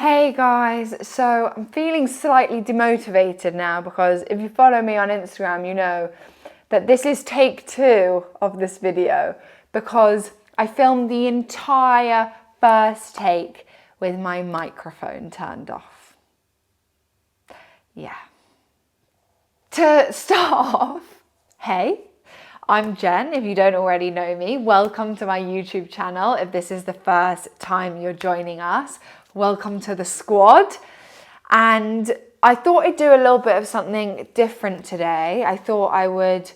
Hey guys, so I'm feeling slightly demotivated now because if you follow me on Instagram, you know that this is take 2 of this video because I filmed the entire first take with my microphone turned off. Yeah. To start off, hey, I'm Jen. If you don't already know me, welcome to my YouTube channel. If this is the first time you're joining us, welcome to the squad. And I thought I'd do a little bit of something different today. I thought I would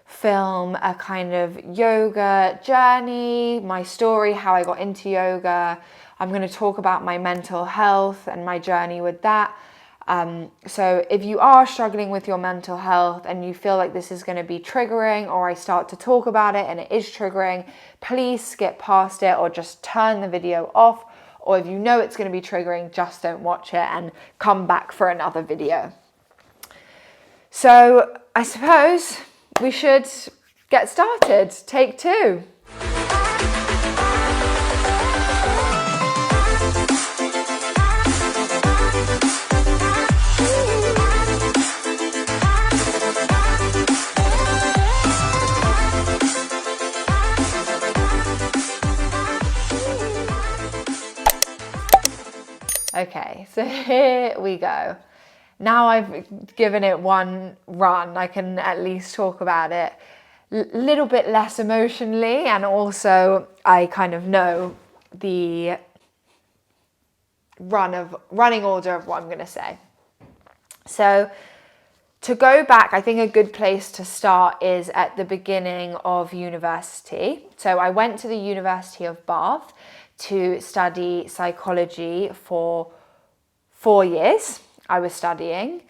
film a kind of yoga journey, my story, how I got into yoga. I'm going to talk about my mental health and my journey with that. So if you are struggling with your mental health and you feel like this is going to be triggering, or I start to talk about it and it is triggering, please skip past it or just turn the video off. Or if you know it's going to be triggering, just don't watch it and come back for another video. So I suppose we should get started. Take 2. Okay, so here we go. Now I've given it one run, I can at least talk about it a little bit less emotionally, and also I kind of know the running order of what I'm going to say. So to go back, I think a good place to start is at the beginning of university. So I went to the University of Bath to study psychology for 4 years. I was studying,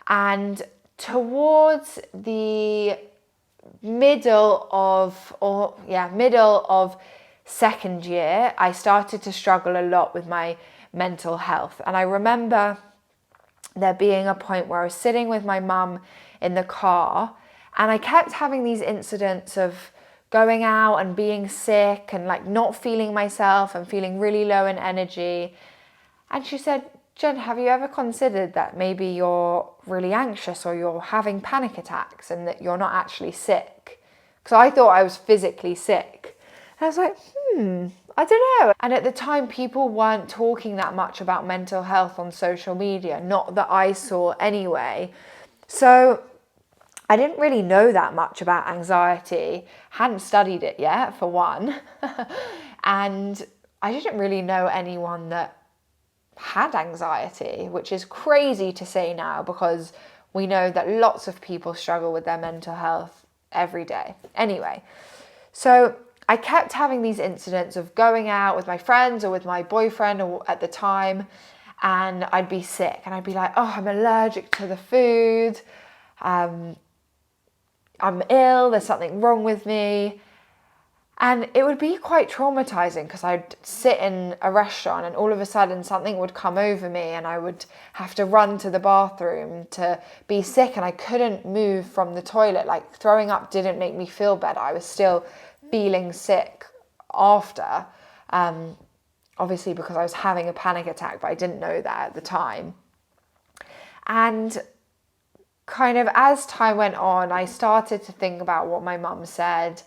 and towards the middle of second year, I started to struggle a lot with my mental health. And I remember there being a point where I was sitting with my mum in the car, and I kept having these incidents of going out and being sick and like not feeling myself and feeling really low in energy. And she said, "Jen, have you ever considered that maybe you're really anxious or you're having panic attacks and that you're not actually sick?" Because I thought I was physically sick. And I was like, I don't know. And at the time, people weren't talking that much about mental health on social media, not that I saw anyway. So I didn't really know that much about anxiety, hadn't studied it yet, for one. And I didn't really know anyone that had anxiety, which is crazy to say now because we know that lots of people struggle with their mental health every day. Anyway, so I kept having these incidents of going out with my friends or with my boyfriend or at the time, and I'd be sick and I'd be like, oh, I'm allergic to the food. I'm ill, there's something wrong with me. And it would be quite traumatizing because I'd sit in a restaurant and all of a sudden something would come over me and I would have to run to the bathroom to be sick, and I couldn't move from the toilet. Like, throwing up didn't make me feel better. I was still feeling sick after, obviously because I was having a panic attack, but I didn't know that at the time. And kind of as time went on, I started to think about what my mum said,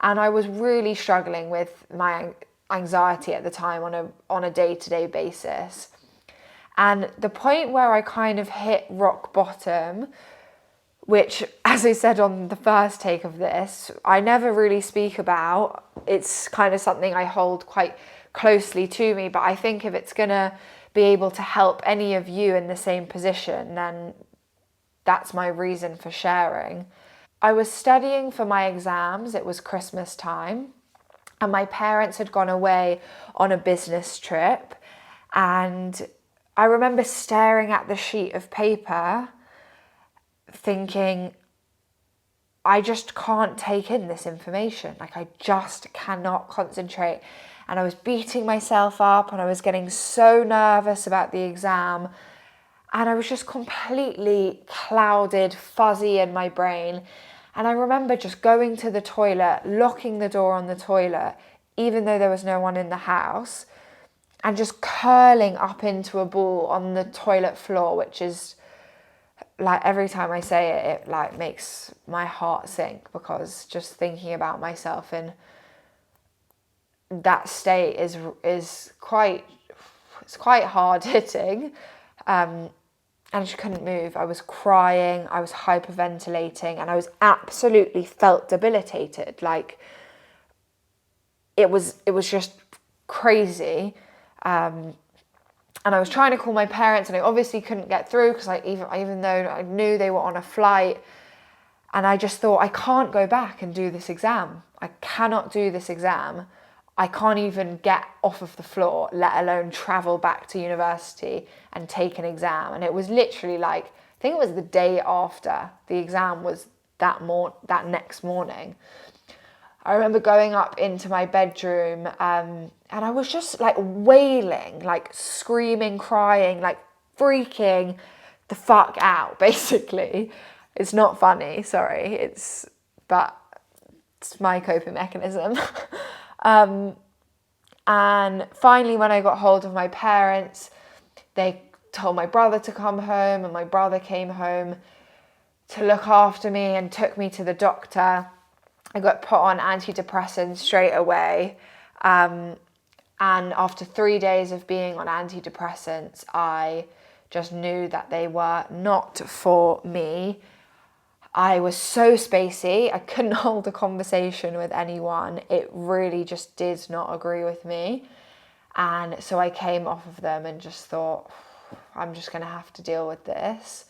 and I was really struggling with my anxiety at the time on a day-to-day basis. And the point where I kind of hit rock bottom, which, as I said on the first take of this, I never really speak about. It's kind of something I hold quite closely to me, but I think if it's gonna be able to help any of you in the same position, then that's my reason for sharing. I was studying for my exams. It was Christmas time, and my parents had gone away on a business trip. And I remember staring at the sheet of paper thinking, I just can't take in this information. Like, I just cannot concentrate. And I was beating myself up and I was getting so nervous about the exam. And I was just completely clouded, fuzzy in my brain. And I remember just going to the toilet, locking the door on the toilet, even though there was no one in the house, and just curling up into a ball on the toilet floor, which is like, every time I say it, it like makes my heart sink, because just thinking about myself in that state is quite hard hitting. And I just couldn't move. I was crying, I was hyperventilating, and I was absolutely felt debilitated. Like, it was just crazy. And I was trying to call my parents, and I obviously couldn't get through, because even though I knew they were on a flight, and I just thought, I can't go back and do this exam. I cannot do this exam. I can't even get off of the floor, let alone travel back to university and take an exam. And it was literally like, I think it was the day after the exam was that next morning. I remember going up into my bedroom, and I was just like wailing, like screaming, crying, like freaking the fuck out, basically. It's not funny, sorry, but it's my coping mechanism. And finally, when I got hold of my parents, they told my brother to come home, and my brother came home to look after me and took me to the doctor. I got put on antidepressants straight away. And after 3 days of being on antidepressants, I just knew that they were not for me. I was so spacey. I couldn't hold a conversation with anyone. It really just did not agree with me. And so I came off of them and just thought, I'm just going to have to deal with this.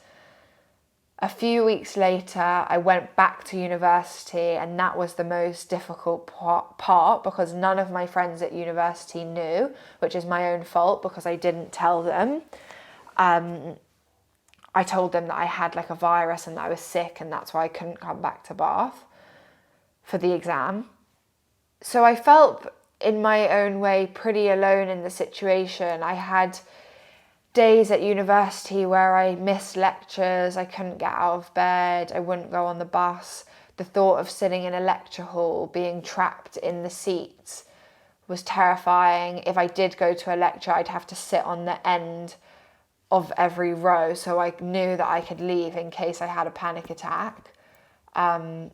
A few weeks later, I went back to university, and that was the most difficult part, because none of my friends at university knew, which is my own fault because I didn't tell them. I told them that I had like a virus and that I was sick, and that's why I couldn't come back to Bath for the exam. So I felt in my own way pretty alone in the situation. I had days at university where I missed lectures, I couldn't get out of bed, I wouldn't go on the bus. The thought of sitting in a lecture hall, being trapped in the seats, was terrifying. If I did go to a lecture, I'd have to sit on the end of every row, so I knew that I could leave in case I had a panic attack. And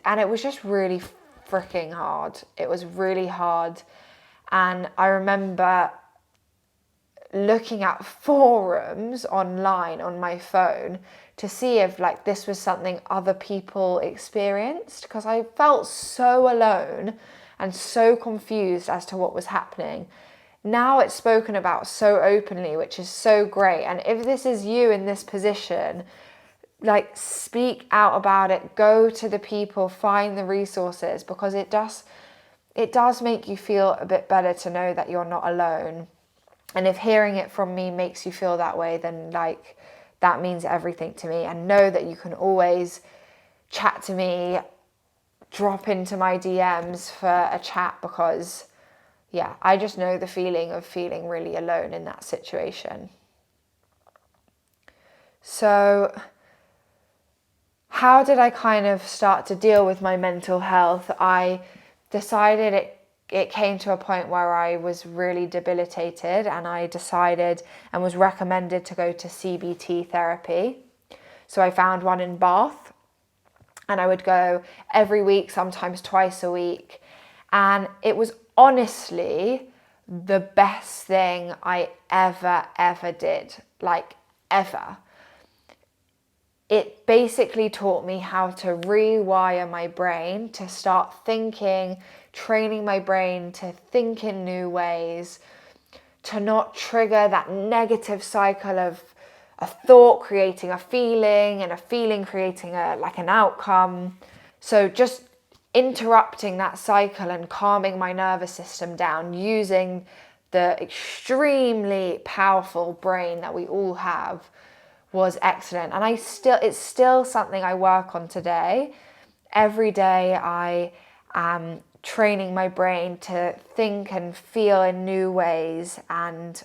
it was just really freaking hard. It was really hard. And I remember looking at forums online on my phone to see if like this was something other people experienced, because I felt so alone and so confused as to what was happening. Now it's spoken about so openly, which is so great. And if this is you in this position, like, speak out about it, go to the people, find the resources, because it does make you feel a bit better to know that you're not alone. And if hearing it from me makes you feel that way, then like, that means everything to me. And know that you can always chat to me, drop into my DMs for a chat, because yeah, I just know the feeling of feeling really alone in that situation. So how did I kind of start to deal with my mental health? I decided it came to a point where I was really debilitated, and I decided and was recommended to go to CBT therapy. So I found one in Bath, and I would go every week, sometimes twice a week. And it was honestly the best thing I ever did, like ever. It basically taught me how to rewire my brain to start thinking, training my brain to think in new ways, to not trigger that negative cycle of a thought creating a feeling, and a feeling creating an outcome. So just interrupting that cycle and calming my nervous system down using the extremely powerful brain that we all have was excellent. And it's still something I work on today. Every day I am training my brain to think and feel in new ways. And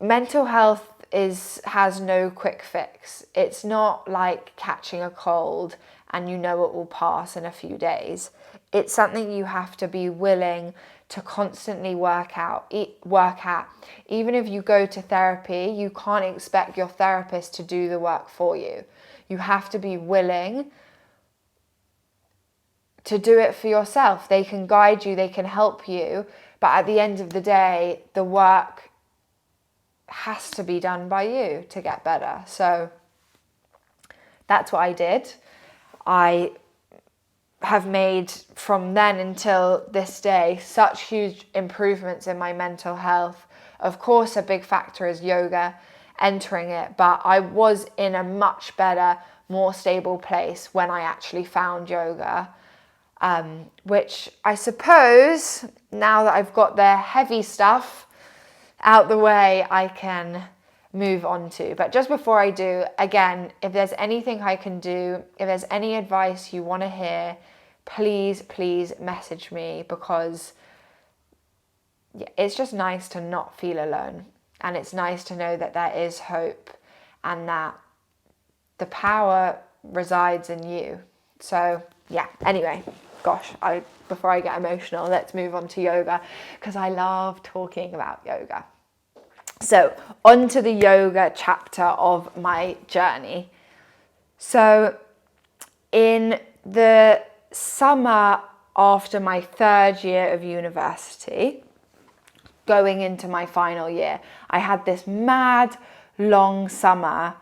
mental health has no quick fix. It's not like catching a cold and you know it will pass in a few days. It's something you have to be willing to constantly work at. Even if you go to therapy, you can't expect your therapist to do the work for you. You have to be willing to do it for yourself. They can guide you, they can help you, but at the end of the day, the work has to be done by you to get better. So that's what I did. I have made from then until this day such huge improvements in my mental health. Of course, a big factor is yoga, entering it, but I was in a much better, more stable place when I actually found yoga, which I suppose now that I've got the heavy stuff out the way, I can move on to. But just before I do, again, if there's anything I can do, if there's any advice you want to hear, please message me, because it's just nice to not feel alone. And it's nice to know that there is hope and that the power resides in you. So yeah, anyway, before I get emotional, let's move on to yoga, because I love talking about yoga. So on to the yoga chapter of my journey. So in the summer after my third year of university, going into my final year, I had this mad long summer.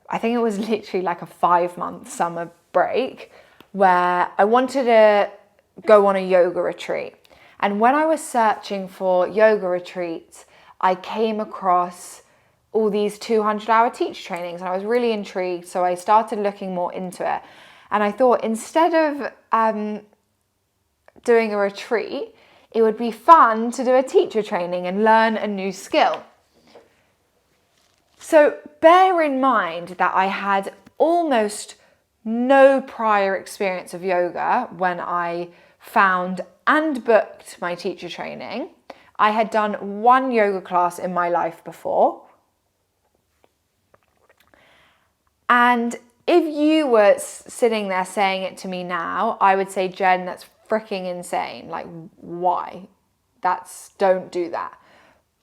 I think it was literally like a 5-month summer break where I wanted to go on a yoga retreat. And when I was searching for yoga retreats, I came across all these 200-hour teacher trainings, and I was really intrigued. So I started looking more into it. And I thought, instead of doing a retreat, it would be fun to do a teacher training and learn a new skill. So bear in mind that I had almost no prior experience of yoga when I found and booked my teacher training. I had done one yoga class in my life before. And if you were sitting there saying it to me now, I would say, Jen, that's freaking insane. Like, why? Don't do that.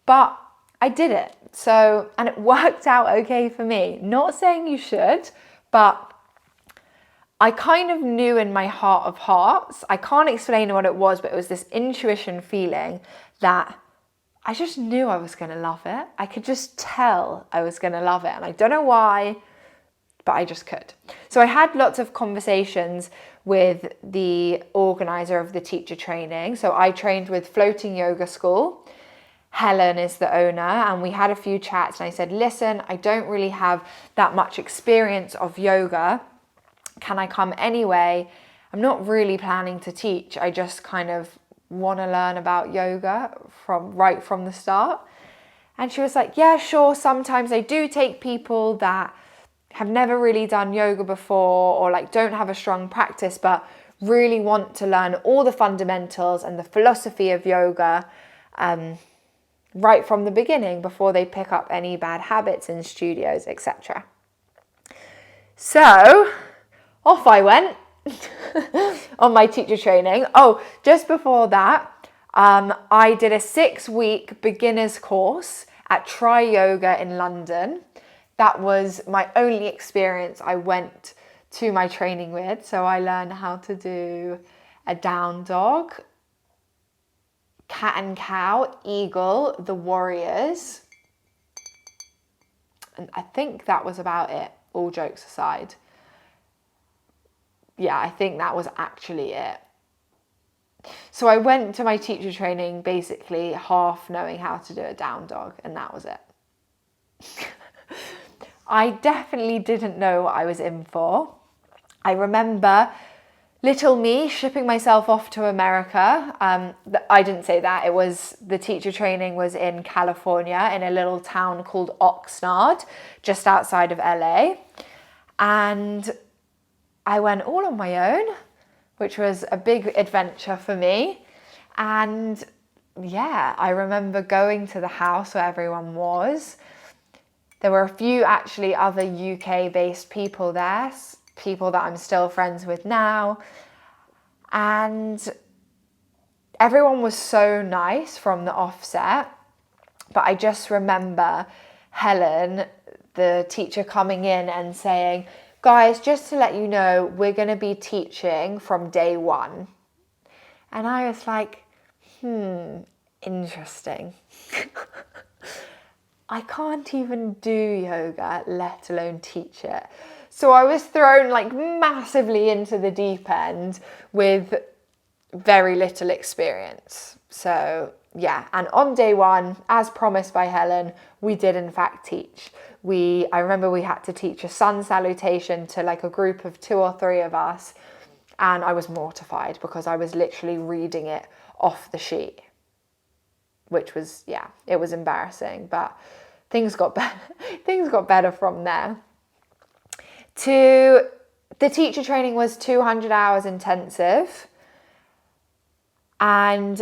But I did it. So, and it worked out okay for me. Not saying you should, but I kind of knew in my heart of hearts, I can't explain what it was, but it was this intuition feeling that I just knew I was going to love it. I could just tell I was going to love it. And I don't know why, but I just could. So I had lots of conversations with the organizer of the teacher training. So I trained with Floating Yoga School. Helen is the owner, and we had a few chats, and I said, listen, I don't really have that much experience of yoga. Can I come anyway? I'm not really planning to teach. I just kind of want to learn about yoga right from the start. And she was like, yeah, sure. Sometimes I do take people that have never really done yoga before, or like don't have a strong practice, but really want to learn all the fundamentals and the philosophy of yoga right from the beginning before they pick up any bad habits in studios, etc. So off I went on my teacher training. Oh, just before that, I did a 6-week beginner's course at Tri Yoga in London. That was my only experience I went to my training with. So I learned how to do a down dog, cat and cow, eagle, the warriors. And I think that was about it, all jokes aside. Yeah, I think that was actually it. So I went to my teacher training basically half knowing how to do a down dog, and that was it. I definitely didn't know what I was in for. I remember little me shipping myself off to America. I didn't say that. It was, the teacher training was in California in a little town called Oxnard, just outside of LA. And I went all on my own, which was a big adventure for me. And yeah, I remember going to the house where everyone was. There were a few actually other UK-based people there, people that I'm still friends with now. And everyone was so nice from the offset, but I just remember Helen, the teacher, coming in and saying, guys, just to let you know, we're going to be teaching from day one. And I was like, interesting. I can't even do yoga, let alone teach it. So I was thrown like massively into the deep end with very little experience. So yeah, and on day one, as promised by Helen, we did in fact teach. I remember we had to teach a sun salutation to like a group of 2 or 3 of us, and I was mortified because I was literally reading it off the sheet, which was, yeah, it was embarrassing, but things got better. Things got better from there. The teacher training was 200 hours intensive, and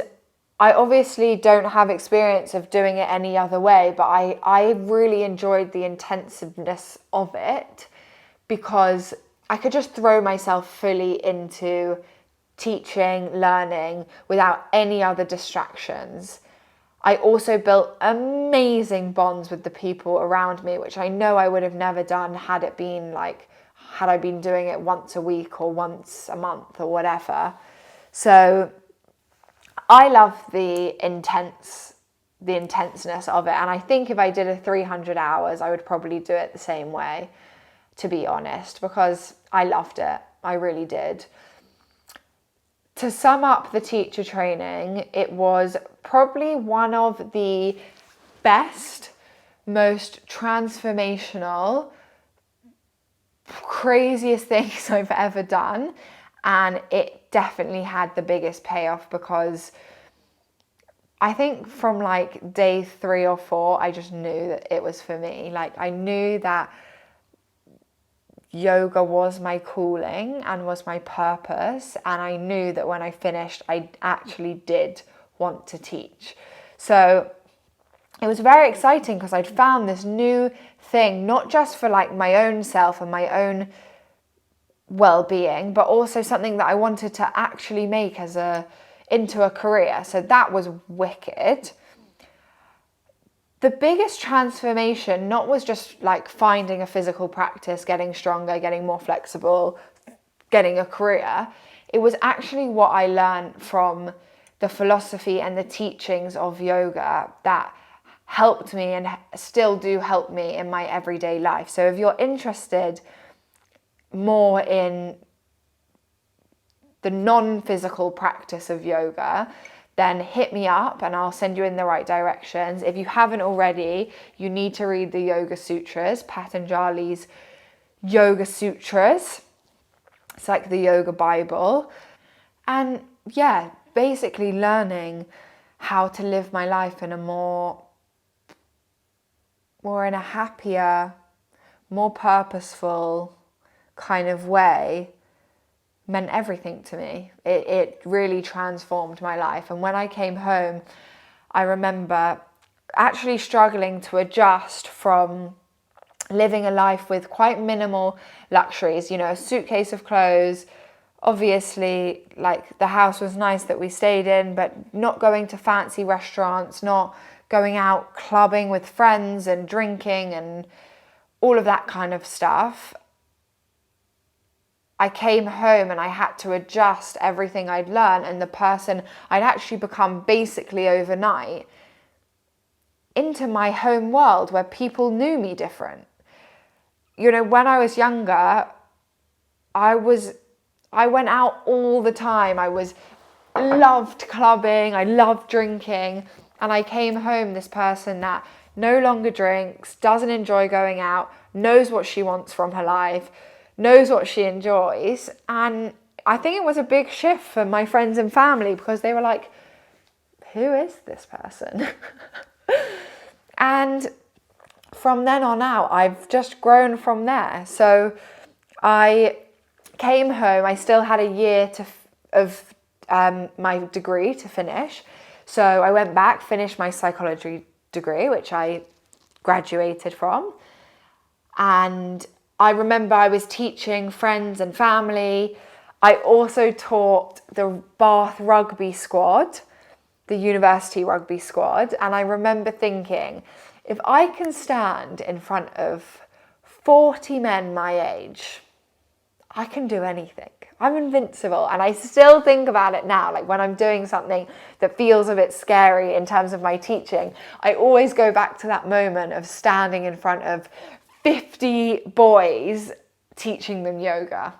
I obviously don't have experience of doing it any other way, but I really enjoyed the intensiveness of it because I could just throw myself fully into teaching, learning without any other distractions. I also built amazing bonds with the people around me, which I know I would have never done had I been doing it once a week or once a month or whatever. So I love the intenseness of it. And I think if I did a 300 hours, I would probably do it the same way, to be honest, because I loved it. I really did. To sum up the teacher training, it was probably one of the best, most transformational, craziest things I've ever done. And it definitely had the biggest payoff because I think from like day 3 or 4, I just knew that it was for me. Like I knew that yoga was my calling and was my purpose, and I knew that when I finished I actually did want to teach. So it was very exciting because I'd found this new thing, not just for like my own self and my own well-being, but also something that I wanted to actually make into a career. So that was wicked. The biggest transformation was just like finding a physical practice, getting stronger, getting more flexible, getting a career. It was actually what I learned from the philosophy and the teachings of yoga that helped me and still do help me in my everyday life. So if you're interested more in the non-physical practice of yoga, then hit me up and I'll send you in the right directions. If you haven't already, you need to read the Yoga Sutras, Patanjali's Yoga Sutras. It's like the yoga Bible. And yeah, basically learning how to live my life in a more in a happier, more purposeful kind of way meant everything to me. It really transformed my life. And when I came home, I remember actually struggling to adjust from living a life with quite minimal luxuries, a suitcase of clothes. Obviously, like the house was nice that we stayed in, but not going to fancy restaurants, not going out clubbing with friends and drinking and all of that kind of stuff. I came home and I had to adjust everything I'd learned and the person I'd actually become basically overnight into my home world where people knew me different. When I was younger, I went out all the time. I loved clubbing, I loved drinking, and I came home this person that no longer drinks, doesn't enjoy going out, knows what she wants from her life, knows what she enjoys. And I think it was a big shift for my friends and family because they were like, who is this person? And from then on out, I've just grown from there. So I came home, I still had a year of my degree to finish. So I went back, finished my psychology degree, which I graduated from. And I remember I was teaching friends and family. I also taught the Bath rugby squad, the university rugby squad, and I remember thinking, if I can stand in front of 40 men my age, I can do anything. I'm invincible. And I still think about it now, like when I'm doing something that feels a bit scary in terms of my teaching, I always go back to that moment of standing in front of 50 boys teaching them yoga,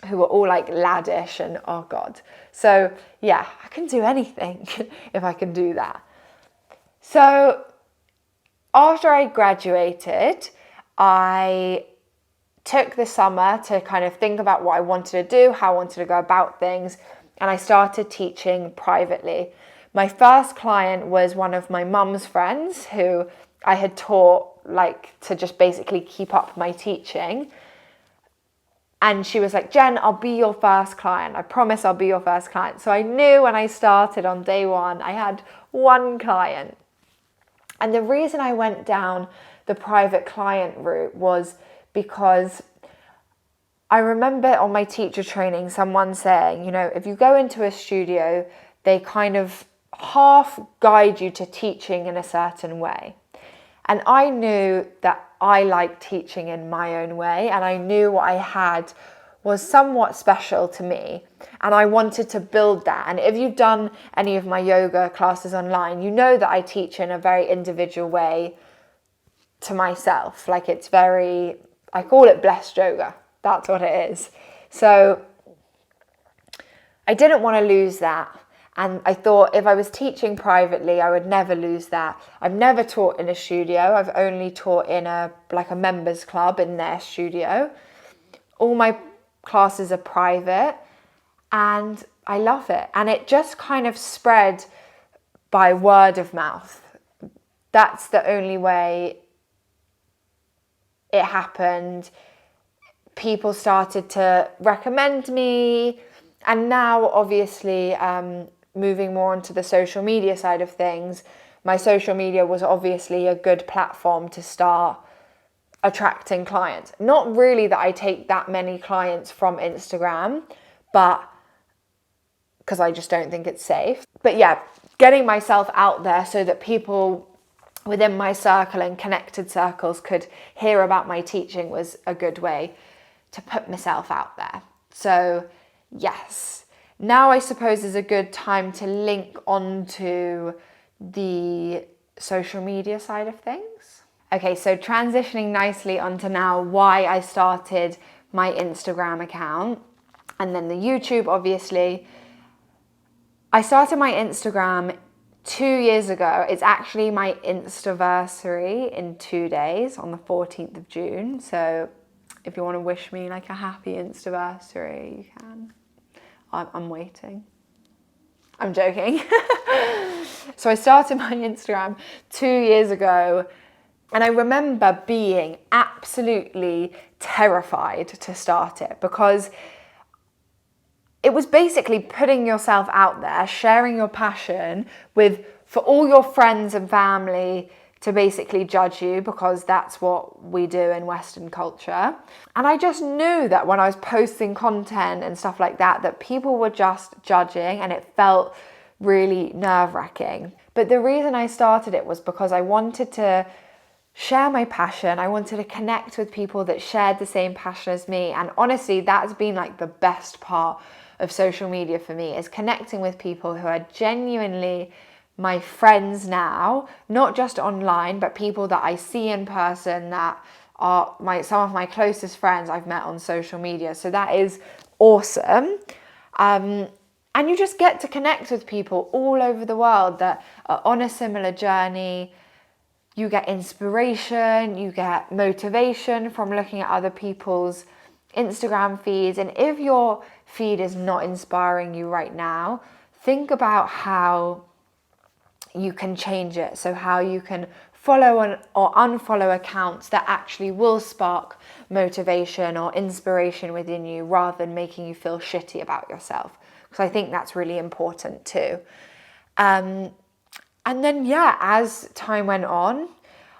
who were all like laddish and oh God. So yeah, I can do anything if I can do that. So after I graduated, I took the summer to kind of think about what I wanted to do, how I wanted to go about things, and I started teaching privately. My first client was one of my mum's friends who I had taught like to just basically keep up my teaching. And she was like, Jen, I'll be your first client. I promise I'll be your first client. So I knew when I started on day one, I had one client. And the reason I went down the private client route was because I remember on my teacher training, someone saying, you know, if you go into a studio, they kind of half guide you to teaching in a certain way. And I knew that I liked teaching in my own way, and I knew what I had was somewhat special to me, and I wanted to build that. And if you've done any of my yoga classes online, you know that I teach in a very individual way to myself. Like it's very, I call it blessed yoga. That's what it is. So I didn't want to lose that. And I thought if I was teaching privately, I would never lose that. I've never taught in a studio. I've only taught in a members club in their studio. All my classes are private and I love it. And it just kind of spread by word of mouth. That's the only way it happened. People started to recommend me. And now, obviously, moving more onto the social media side of things, my social media was obviously a good platform to start attracting clients. Not really that I take that many clients from Instagram, but because I just don't think it's safe. But yeah, getting myself out there so that people within my circle and connected circles could hear about my teaching was a good way to put myself out there. So yes. Now I suppose is a good time to link onto the social media side of things. Okay, so transitioning nicely onto now why I started my Instagram account and then the YouTube, obviously. I started my Instagram 2 years ago. It's actually my Instaversary in 2 days on the 14th of June. So if you want to wish me like a happy Instaversary, you can. I'm waiting. I'm joking. So I started my Instagram 2 years ago, and I remember being absolutely terrified to start it because it was basically putting yourself out there, sharing your passion for all your friends and family to basically judge you, because that's what we do in Western culture. And I just knew that when I was posting content and stuff like that, that people were just judging, and it felt really nerve-wracking. But the reason I started it was because I wanted to share my passion. I wanted to connect with people that shared the same passion as me. And honestly, that's been like the best part of social media for me, is connecting with people who are genuinely my friends now, not just online, but people that I see in person that are some of my closest friends I've met on social media. So that is awesome. And you just get to connect with people all over the world that are on a similar journey. You get inspiration, you get motivation from looking at other people's Instagram feeds. And if your feed is not inspiring you right now, think about how you can change it. So how you can follow or unfollow accounts that actually will spark motivation or inspiration within you, rather than making you feel shitty about yourself. Because I think that's really important too. And then, yeah, as time went on,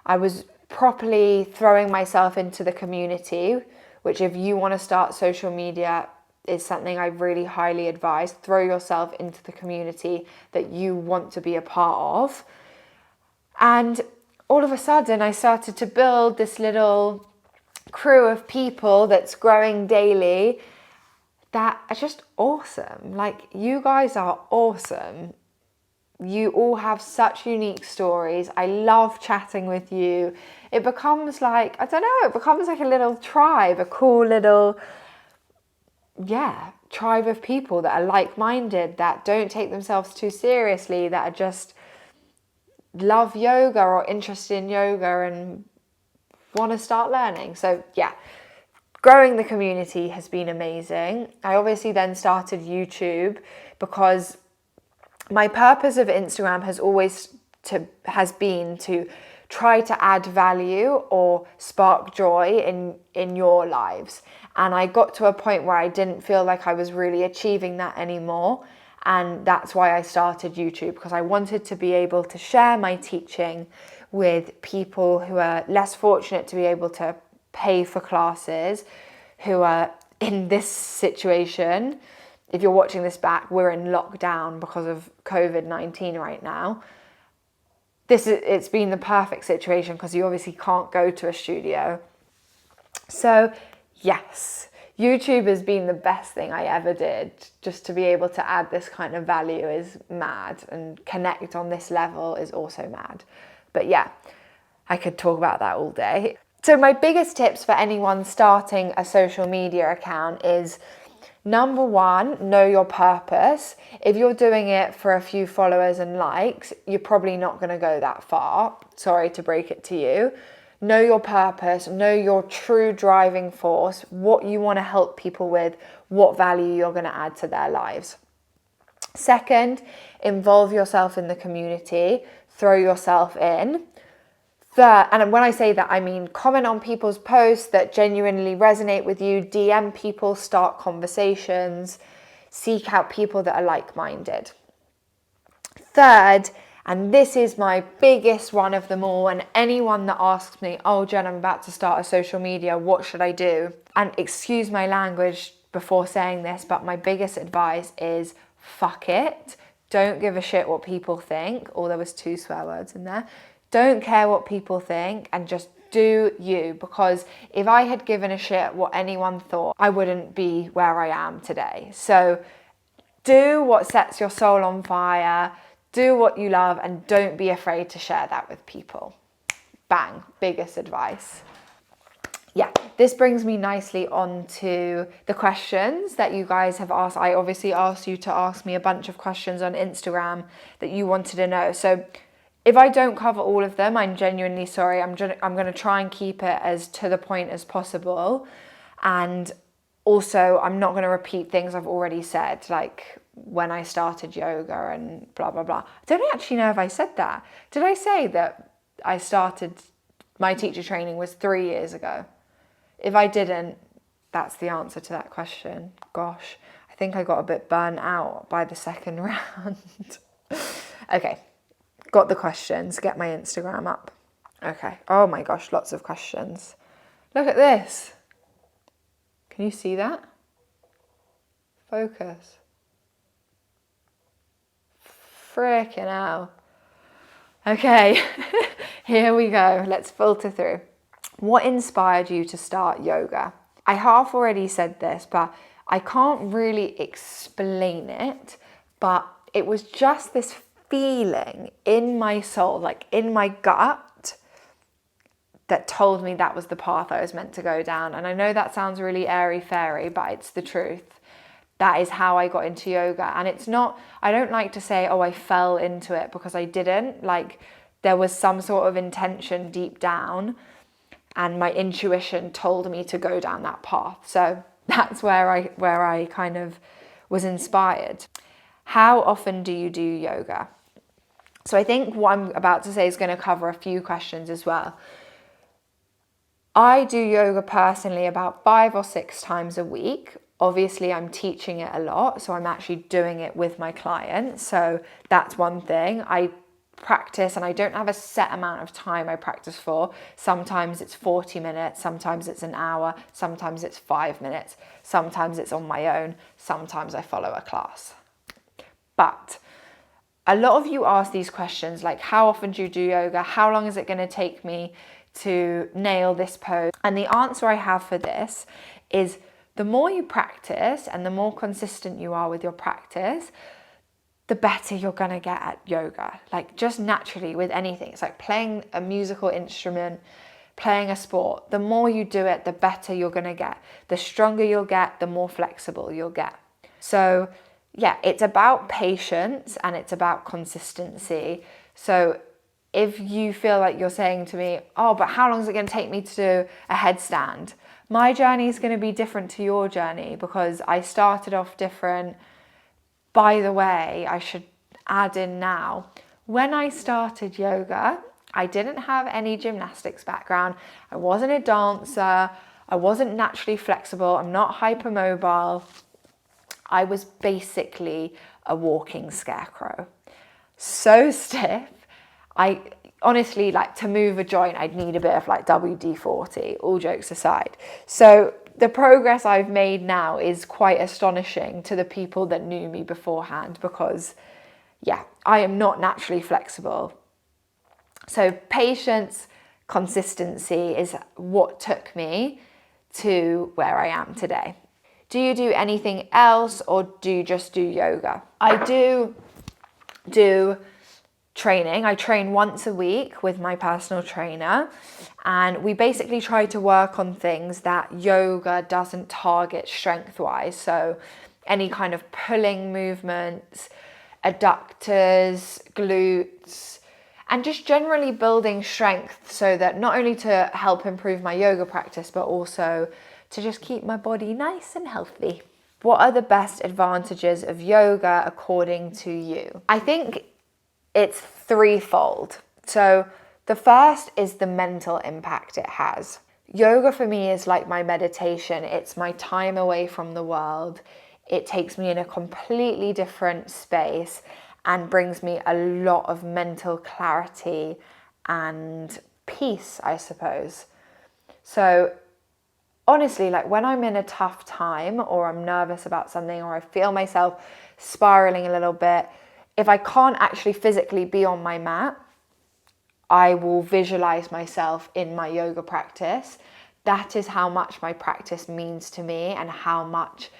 I was properly throwing myself into the community, which if you want to start social media, is something I really highly advise. Throw yourself into the community that you want to be a part of. And all of a sudden I started to build this little crew of people that's growing daily that are just awesome. Like, you guys are awesome. You all have such unique stories. I love chatting with you. It becomes like, I don't know, it becomes like a little tribe, a cool little, tribe of people that are like-minded, that don't take themselves too seriously, that are just love yoga or interested in yoga and want to start learning. So growing the community has been amazing. I obviously then started YouTube because my purpose of Instagram has been to try to add value or spark joy in your lives. And I got to a point where I didn't feel like I was really achieving that anymore. And that's why I started YouTube, because I wanted to be able to share my teaching with people who are less fortunate to be able to pay for classes, who are in this situation. If you're watching this back, we're in lockdown because of COVID-19 right now. It's been the perfect situation because you obviously can't go to a studio. So yes, YouTube has been the best thing I ever did. Just to be able to add this kind of value is mad, and connect on this level is also mad. But I could talk about that all day. So my biggest tips for anyone starting a social media account is, number one, know your purpose. If you're doing it for a few followers and likes, you're probably not going to go that far. Sorry to break it to you. Know your purpose, know your true driving force, what you want to help people with, what value you're going to add to their lives. Second, involve yourself in the community, throw yourself in. Third, and when I say that, I mean comment on people's posts that genuinely resonate with you, DM people, start conversations, seek out people that are like-minded. Third, and this is my biggest one of them all, and anyone that asks me, oh Jen, I'm about to start a social media, what should I do? And excuse my language before saying this, but my biggest advice is fuck it. Don't give a shit what people think. Oh, there was 2 swear words in there. Don't care what people think and just do you, because if I had given a shit what anyone thought, I wouldn't be where I am today. So do what sets your soul on fire. Do what you love, and don't be afraid to share that with people. Bang, biggest advice. This brings me nicely on to the questions that you guys have asked. I obviously asked you to ask me a bunch of questions on Instagram that you wanted to know. So if I don't cover all of them, I'm genuinely sorry. I'm going to try and keep it as to the point as possible. And also, I'm not going to repeat things I've already said, like when I started yoga and blah, blah, blah. I don't actually know if I said that. Did I say that I started, my teacher training was 3 years ago? If I didn't, that's the answer to that question. Gosh, I think I got a bit burnt out by the second round. Okay, got the questions. Get my Instagram up. Okay, oh my gosh, lots of questions. Look at this. Can you see that? Focus. Frickin' hell. Okay, here we go. Let's filter through. What inspired you to start yoga? I half already said this, but I can't really explain it, but it was just this feeling in my soul, like in my gut, that told me that was the path I was meant to go down. And I know that sounds really airy-fairy, but it's the truth. That is how I got into yoga. And it's not, I don't like to say, oh, I fell into it, because I didn't. Like, there was some sort of intention deep down, and my intuition told me to go down that path. So that's where I kind of was inspired. How often do you do yoga? So I think what I'm about to say is going to cover a few questions as well. I do yoga personally about 5 or 6 times a week. Obviously, I'm teaching it a lot, so I'm actually doing it with my clients. So that's one thing. I practice, and I don't have a set amount of time I practice for. Sometimes it's 40 minutes, sometimes it's an hour, sometimes it's 5 minutes, sometimes it's on my own, sometimes I follow a class. But a lot of you ask these questions like, how often do you do yoga? How long is it going to take me to nail this pose? And the answer I have for this is the more you practice and the more consistent you are with your practice, the better you're going to get at yoga. Like, just naturally with anything. It's like playing a musical instrument, playing a sport. The more you do it, the better you're going to get. The stronger you'll get, the more flexible you'll get. So yeah, it's about patience and it's about consistency. So if you feel like you're saying to me, oh, but how long is it going to take me to do a headstand? My journey is going to be different to your journey because I started off different. By the way, I should add in now, when I started yoga, I didn't have any gymnastics background. I wasn't a dancer. I wasn't naturally flexible. I'm not hypermobile. I was basically a walking scarecrow. So stiff. I honestly, like, to move a joint, I'd need a bit of like WD-40, all jokes aside. So the progress I've made now is quite astonishing to the people that knew me beforehand because, yeah, I am not naturally flexible. So patience, consistency is what took me to where I am today. Do you do anything else or do you just do yoga? I do training. I train once a week with my personal trainer, and we basically try to work on things that yoga doesn't target strength-wise. So any kind of pulling movements, adductors, glutes, and just generally building strength so that not only to help improve my yoga practice, but also to just keep my body nice and healthy. What are the best advantages of yoga according to you? I think it's threefold. So the first is the mental impact it has. Yoga for me is like my meditation. It's my time away from the world. It takes me in a completely different space and brings me a lot of mental clarity and peace, I suppose. So honestly, like when I'm in a tough time or I'm nervous about something or I feel myself spiraling a little bit, if I can't actually physically be on my mat, I will visualize myself in my yoga practice. That is how much my practice means to me and how much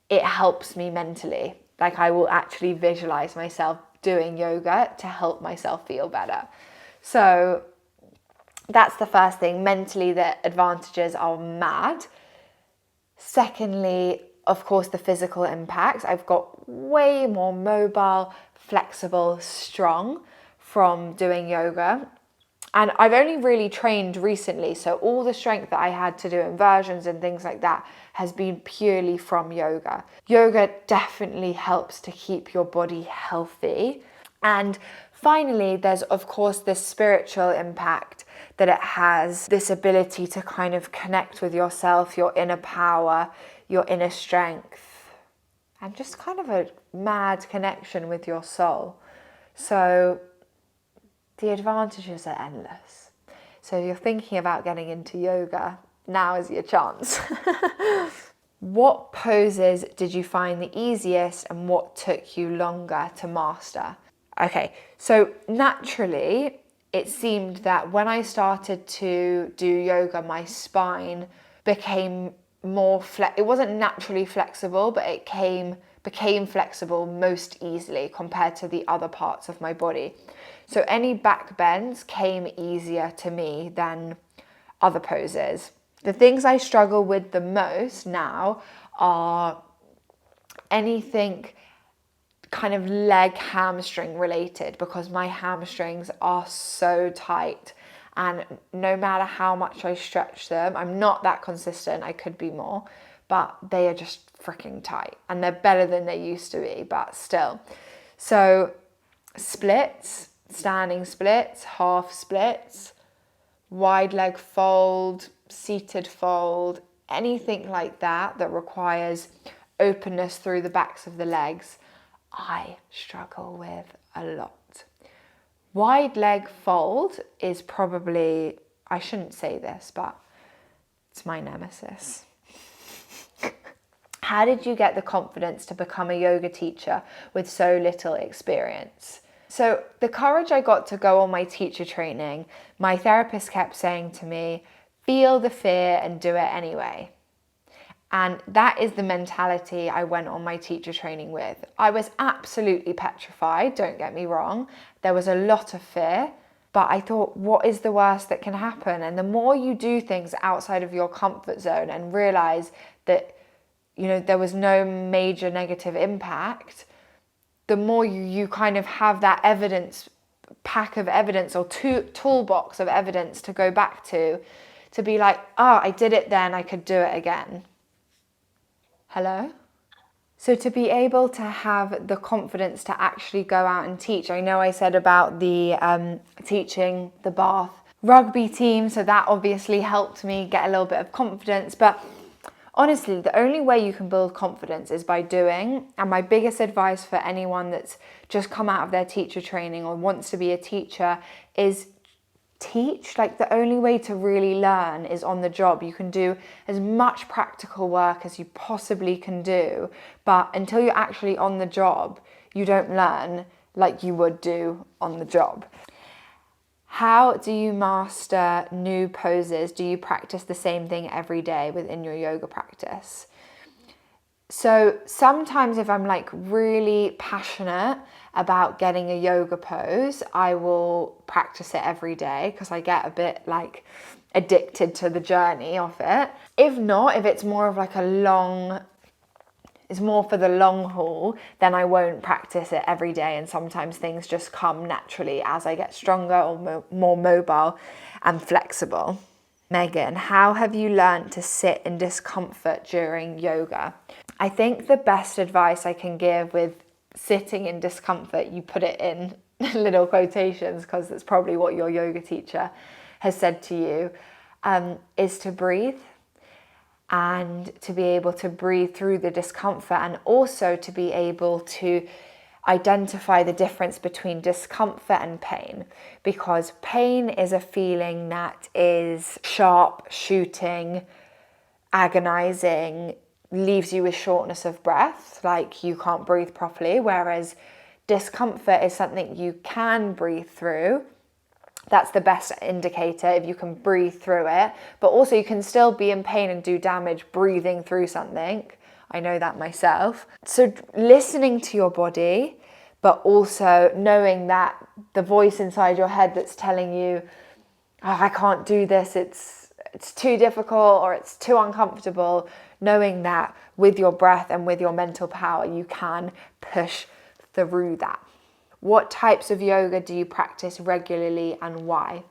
it helps me mentally. Like, I will actually visualize myself doing yoga to help myself feel better. So that's the first thing. Mentally, the advantages are mad. Secondly, of course, the physical impact. I've got way more mobile, flexible, strong from doing yoga. And I've only really trained recently, so all the strength that I had to do inversions and things like that has been purely from yoga. Yoga definitely helps to keep your body healthy. And finally, there's of course this spiritual impact that it has, this ability to kind of connect with yourself, your inner power, your inner strength, and just kind of a mad connection with your soul. So the advantages are endless. So if you're thinking about getting into yoga, now is your chance. What poses did you find the easiest and what took you longer to master? Okay, so naturally, it seemed that when I started to do yoga, my spine became more it wasn't naturally flexible, but it became flexible most easily compared to the other parts of my body. So any back bends came easier to me than other poses. The things I struggle with the most now are anything kind of leg hamstring related, because my hamstrings are so tight, and no matter how much I stretch them, I'm not that consistent, I could be more, but they are just freaking tight, and they're better than they used to be, but still. So splits, standing splits, half splits, wide leg fold, seated fold, anything like that that requires openness through the backs of the legs, I struggle with a lot. Wide leg fold is probably, I shouldn't say this, but it's my nemesis. How did you get the confidence to become a yoga teacher with so little experience? So the courage I got to go on my teacher training, my therapist kept saying to me, feel the fear and do it anyway. And that is the mentality I went on my teacher training with. I was absolutely petrified, don't get me wrong. There was a lot of fear, but I thought, what is the worst that can happen? And the more you do things outside of your comfort zone and realize that, you know, there was no major negative impact, the more you kind of have that evidence, pack of evidence or toolbox of evidence to go back to be like, oh, I did it then, I could do it again. Hello? So to be able to have the confidence to actually go out and teach, I know I said about the teaching the Bath rugby team, so that obviously helped me get a little bit of confidence, but honestly, the only way you can build confidence is by doing. And my biggest advice for anyone that's just come out of their teacher training or wants to be a teacher is teach. Like, the only way to really learn is on the job. You can do as much practical work as you possibly can do, but until you're actually on the job, you don't learn like you would do on the job. How do you master new poses? Do you practice the same thing every day within your yoga practice? So sometimes if I'm like really passionate about getting a yoga pose, I will practice it every day because I get a bit like addicted to the journey of it. If not, if it's more of like it's more for the long haul, then I won't practice it every day, and sometimes things just come naturally as I get stronger or more mobile and flexible. Megan, how have you learned to sit in discomfort during yoga? I think the best advice I can give with sitting in discomfort, you put it in little quotations because that's probably what your yoga teacher has said to you, is to breathe. And to be able to breathe through the discomfort, and also to be able to identify the difference between discomfort and pain, because pain is a feeling that is sharp, shooting, agonizing, leaves you with shortness of breath, like you can't breathe properly, whereas discomfort is something you can breathe through. That's the best indicator if you can breathe through it, but also you can still be in pain and do damage breathing through something. I know that myself. So listening to your body, but also knowing that the voice inside your head that's telling you, oh, I can't do this, it's too difficult or it's too uncomfortable, knowing that with your breath and with your mental power, you can push through that. What types of yoga do you practice regularly and why?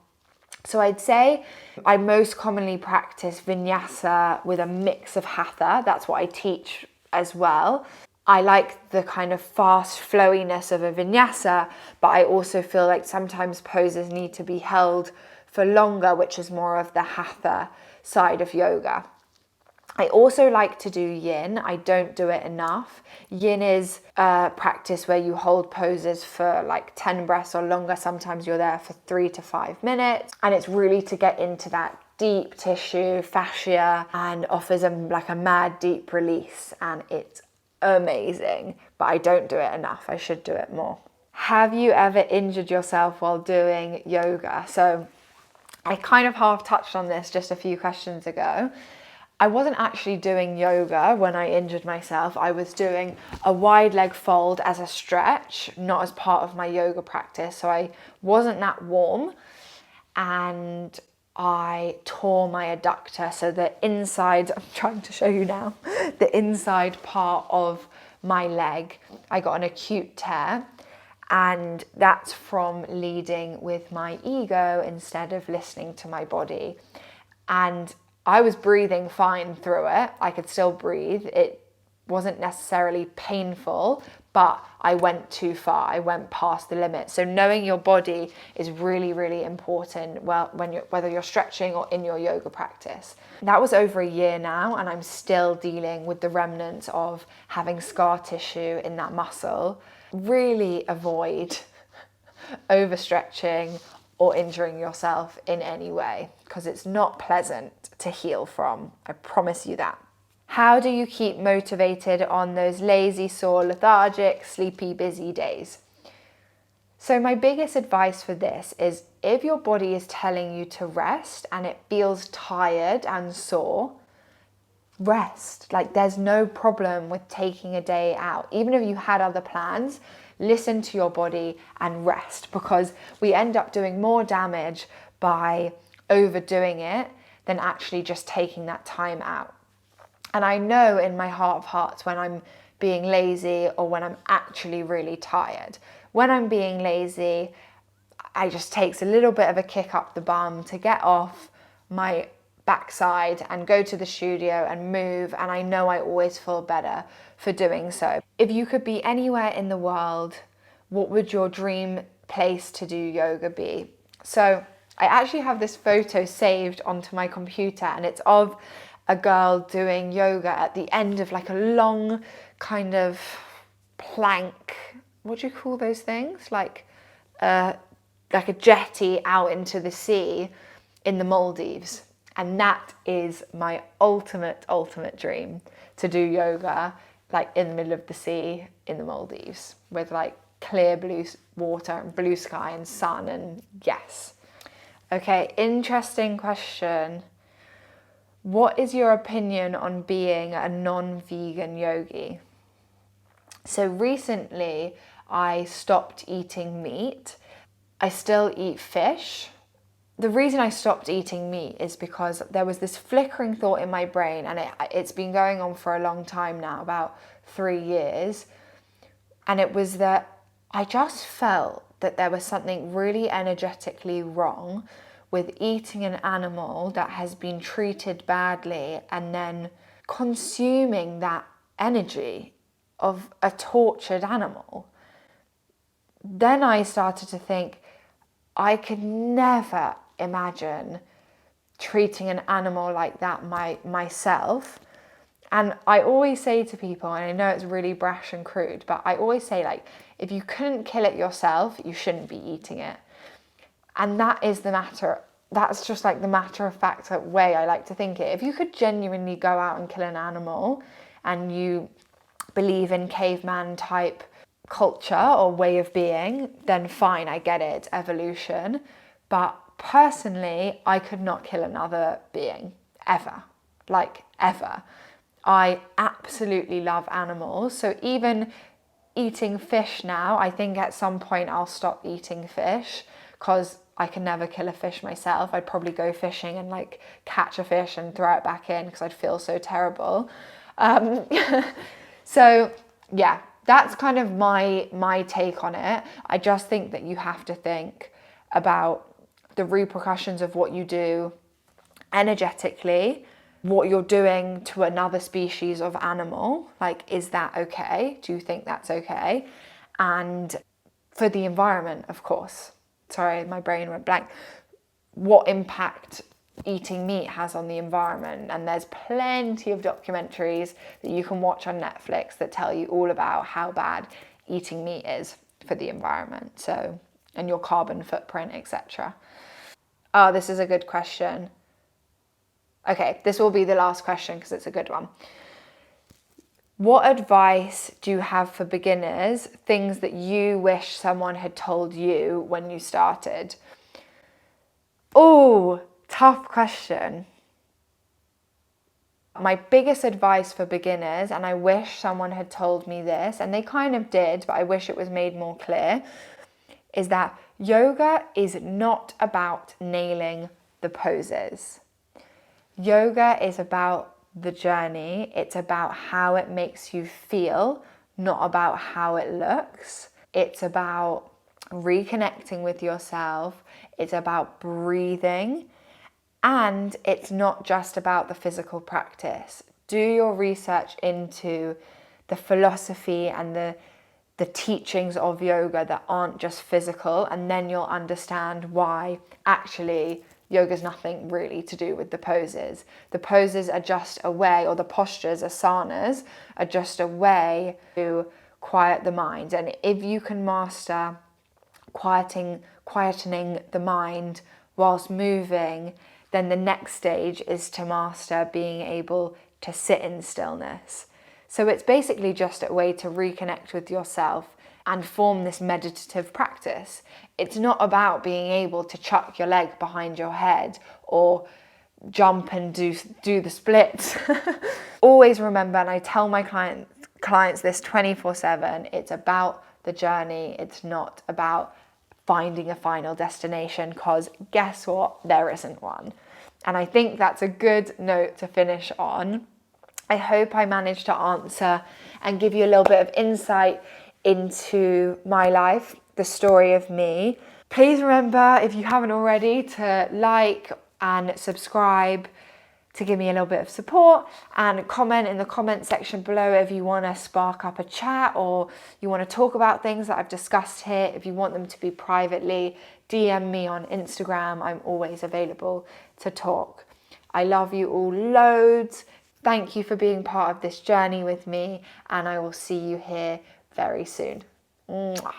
So I'd say I most commonly practice vinyasa with a mix of hatha. That's what I teach as well. I like the kind of fast flowiness of a vinyasa, but I also feel like sometimes poses need to be held for longer, which is more of the hatha side of yoga. I also like to do yin. I don't do it enough. Yin is a practice where you hold poses for like 10 breaths or longer. Sometimes you're there for 3 to 5 minutes. And it's really to get into that deep tissue, fascia, and offers a mad deep release. And it's amazing, but I don't do it enough. I should do it more. Have you ever injured yourself while doing yoga? So I kind of half touched on this just a few questions ago. I wasn't actually doing yoga when I injured myself. I was doing a wide leg fold as a stretch, not as part of my yoga practice. So I wasn't that warm, and I tore my adductor. So the inside, I'm trying to show you now, the inside part of my leg, I got an acute tear. And that's from leading with my ego instead of listening to my body. And I was breathing fine through it. I could still breathe. It wasn't necessarily painful, but I went too far. I went past the limit. So knowing your body is really, really important whether you're stretching or in your yoga practice. That was over a year now, and I'm still dealing with the remnants of having scar tissue in that muscle. Really avoid overstretching, or injuring yourself in any way, because it's not pleasant to heal from. I promise you that. How do you keep motivated on those lazy, sore, lethargic, sleepy, busy days? So my biggest advice for this is, if your body is telling you to rest and it feels tired and sore, rest. Like, there's no problem with taking a day out. Even if you had other plans, listen to your body and rest, because we end up doing more damage by overdoing it than actually just taking that time out. And I know in my heart of hearts when I'm being lazy or when I'm actually really tired. When I'm being lazy, it just takes a little bit of a kick up the bum to get off my backside and go to the studio and move, and I know I always feel better for doing so. If you could be anywhere in the world, what would your dream place to do yoga be? So I actually have this photo saved onto my computer, and it's of a girl doing yoga at the end of like a long kind of plank. What do you call those things? Like a jetty out into the sea in the Maldives. And that is my ultimate dream, to do yoga like in the middle of the sea in the Maldives with like clear blue water and blue sky and sun, and yes. Okay, interesting question. What is your opinion on being a non-vegan yogi? So recently I stopped eating meat. I still eat fish. The reason I stopped eating meat is because there was this flickering thought in my brain, and it's been going on for a long time now, about 3 years. And it was that I just felt that there was something really energetically wrong with eating an animal that has been treated badly and then consuming that energy of a tortured animal. Then I started to think, I could never imagine treating an animal like that myself. And I always say to people, and I know it's really brash and crude, but I always say, like, if you couldn't kill it yourself, you shouldn't be eating it. And that's just like the matter of fact way I like to think it. If you could genuinely go out and kill an animal and you believe in caveman type culture or way of being, then fine, I get it, evolution. But personally, I could not kill another being, ever. Like, ever. I absolutely love animals. So even eating fish now, I think at some point I'll stop eating fish, because I can never kill a fish myself. I'd probably go fishing and like catch a fish and throw it back in because I'd feel so terrible. So yeah, that's kind of my take on it. I just think that you have to think about the repercussions of what you do energetically, what you're doing to another species of animal. Like, is that okay? Do you think that's okay? And for the environment, of course. Sorry, my brain went blank. What impact eating meat has on the environment. And there's plenty of documentaries that you can watch on Netflix that tell you all about how bad eating meat is for the environment. So, and your carbon footprint, etc. Oh, this is a good question. Okay, this will be the last question because it's a good one. What advice do you have for beginners? Things that you wish someone had told you when you started? Oh, tough question. My biggest advice for beginners, and I wish someone had told me this, and they kind of did, but I wish it was made more clear, is that yoga is not about nailing the poses. Yoga is about the journey. It's about how it makes you feel, not about how it looks. It's about reconnecting with yourself. It's about breathing. And it's not just about the physical practice. Do your research into the philosophy and the teachings of yoga that aren't just physical, and then you'll understand why actually yoga's nothing really to do with the poses. The poses are just a way, or the postures, asanas, are just a way to quiet the mind. And if you can master quietening the mind whilst moving, then the next stage is to master being able to sit in stillness. So it's basically just a way to reconnect with yourself and form this meditative practice. It's not about being able to chuck your leg behind your head or jump and do the splits. Always remember, and I tell my clients this 24/7, it's about the journey. It's not about finding a final destination, because guess what? There isn't one. And I think that's a good note to finish on. I hope I managed to answer and give you a little bit of insight into my life, the story of me. Please remember, if you haven't already, to like and subscribe to give me a little bit of support, and comment in the comment section below if you want to spark up a chat or you want to talk about things that I've discussed here. If you want them to be privately, DM me on Instagram. I'm always available to talk. I love you all loads. Thank you for being part of this journey with me, and I will see you here very soon. Mwah.